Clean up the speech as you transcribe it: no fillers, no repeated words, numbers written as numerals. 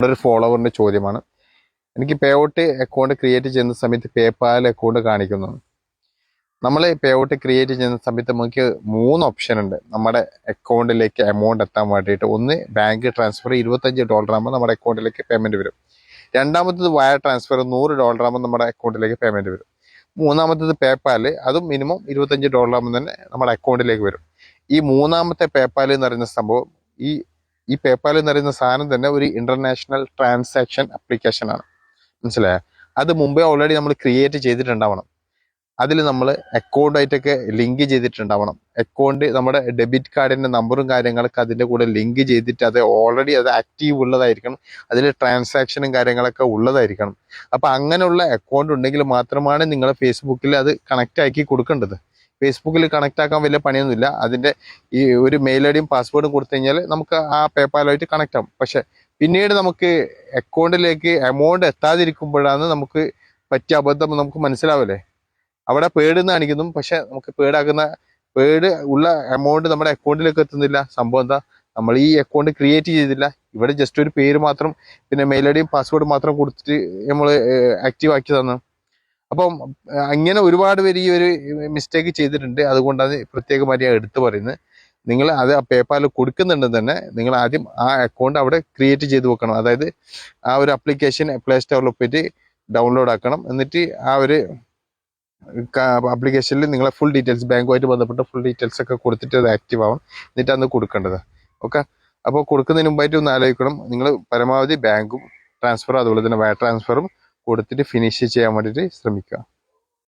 ഒരു ഫോളോവറിന്റെ ചോദ്യമാണ്. എനിക്ക് പേ ഔട്ട് അക്കൗണ്ട് ക്രിയേറ്റ് ചെയ്യുന്ന സമയത്ത് പേപാൽ അക്കൗണ്ട് കാണിക്കുന്നു. നമ്മൾ പേ ഔട്ട് ക്രിയേറ്റ് ചെയ്യുന്ന സമയത്ത് നമുക്ക് 3 ഓപ്ഷൻ ഉണ്ട് നമ്മുടെ അക്കൗണ്ടിലേക്ക് എമൗണ്ട് എത്താൻ വേണ്ടിയിട്ട്. ഒന്ന്, ബാങ്ക് ട്രാൻസ്ഫർ $25 ആകുമ്പോൾ നമ്മുടെ അക്കൗണ്ടിലേക്ക് പേയ്മെന്റ് വരും. രണ്ടാമത്തത് വയർ ട്രാൻസ്ഫർ $100 ആകുമ്പോൾ നമ്മുടെ അക്കൗണ്ടിലേക്ക് പേയ്മെന്റ് വരും. മൂന്നാമത്തത് പേപാൽ, അതും മിനിമം $25 ആകുമ്പോൾ തന്നെ നമ്മുടെ അക്കൗണ്ടിലേക്ക് വരും. ഈ മൂന്നാമത്തെ പേപാൽ എന്ന് പറയുന്ന സംഭവം, ഈ പേപാൽ എന്ന് പറയുന്ന സാധനം തന്നെ ഒരു ഇന്റർനാഷണൽ ട്രാൻസാക്ഷൻ ആപ്ലിക്കേഷൻ ആണ്. മനസ്സിലായോ? അത് മുമ്പേ ഓൾറെഡി നമ്മൾ ക്രിയേറ്റ് ചെയ്തിട്ടുണ്ടാവണം. അതിൽ നമ്മൾ അക്കൗണ്ടായിട്ടൊക്കെ ലിങ്ക് ചെയ്തിട്ടുണ്ടാവണം. അക്കൗണ്ട് നമ്മുടെ ഡെബിറ്റ് കാർഡിന്റെ നമ്പറും കാര്യങ്ങളൊക്കെ അതിന്റെ കൂടെ ലിങ്ക് ചെയ്തിട്ട് അത് ഓൾറെഡി അത് ആക്റ്റീവ് ഉള്ളതായിരിക്കണം. അതിൽ ട്രാൻസാക്ഷനും കാര്യങ്ങളൊക്കെ ഉള്ളതായിരിക്കണം. അപ്പൊ അങ്ങനെയുള്ള അക്കൗണ്ട് ഉണ്ടെങ്കിൽ മാത്രമാണ് നിങ്ങൾ ഫേസ്ബുക്കിൽ അത് കണക്ട് ആക്കി കൊടുക്കേണ്ടത്. ഫേസ്ബുക്കിൽ കണക്ട് ആക്കാൻ വലിയ പണിയൊന്നുമില്ല. അതിന്റെ ഈ ഒരു മെയിൽ ഐ ഡിയും പാസ്വേഡും കൊടുത്തു കഴിഞ്ഞാൽ നമുക്ക് ആ പേപ്പാലുമായിട്ട് കണക്ട് ആവും. പക്ഷെ പിന്നീട് നമുക്ക് അക്കൗണ്ടിലേക്ക് എമൗണ്ട് എത്താതിരിക്കുമ്പോഴാണ് നമുക്ക് പറ്റിയ അബദ്ധം നമുക്ക് മനസ്സിലാവില്ലേ. അവിടെ പേടെന്ന് കാണിക്കുന്നു, പക്ഷെ നമുക്ക് പേട് ഉള്ള എമൗണ്ട് നമ്മുടെ അക്കൗണ്ടിലേക്ക് എത്തുന്നില്ല. സംഭവം എന്താ? നമ്മൾ ഈ അക്കൗണ്ട് ക്രിയേറ്റ് ചെയ്തില്ല. ഇവിടെ ജസ്റ്റ് ഒരു പേര് മാത്രം പിന്നെ മെയിൽ ഐ ഡിയും പാസ്വേഡും മാത്രം കൊടുത്തിട്ട് നമ്മൾ ആക്റ്റീവ് ആക്കി തന്നു. അപ്പം അങ്ങനെ ഒരുപാട് പേര് ഈ ഒരു മിസ്റ്റേക്ക് ചെയ്തിട്ടുണ്ട്. അതുകൊണ്ടാണ് പ്രത്യേകമായി ഞാൻ എടുത്തു പറയുന്നത്. നിങ്ങൾ അത് ആ പേപ്പാൽ കൊടുക്കുന്നുണ്ടെന്ന് തന്നെ നിങ്ങൾ ആദ്യം ആ അക്കൗണ്ട് അവിടെ ക്രിയേറ്റ് ചെയ്ത് വെക്കണം. അതായത് ആ ഒരു ആപ്ലിക്കേഷൻ പ്ലേ സ്റ്റോറിൽ പോയിട്ട് ഡൗൺലോഡ് ആക്കണം. എന്നിട്ട് ആ ഒരു ആപ്ലിക്കേഷനിൽ നിങ്ങളെ ഫുൾ ഡീറ്റെയിൽസ്, ബാങ്കുമായിട്ട് ബന്ധപ്പെട്ട ഫുൾ ഡീറ്റെയിൽസ് ഒക്കെ കൊടുത്തിട്ട് അത് ആക്റ്റീവ് ആവും. എന്നിട്ട് അന്ന് കൊടുക്കേണ്ടത്. ഓക്കെ. അപ്പോൾ കൊടുക്കുന്നതിന് മുമ്പായിട്ട് ഒന്ന് ആലോചിക്കണം. നിങ്ങൾ പരമാവധി ബാങ്കും ട്രാൻസ്ഫറും അതുപോലെ തന്നെ വയർ ട്രാൻസ്ഫറും കൊടുത്തിട്ട് ഫിനിഷ് ചെയ്യാൻ വേണ്ടിയിട്ട് ശ്രമിക്കുക.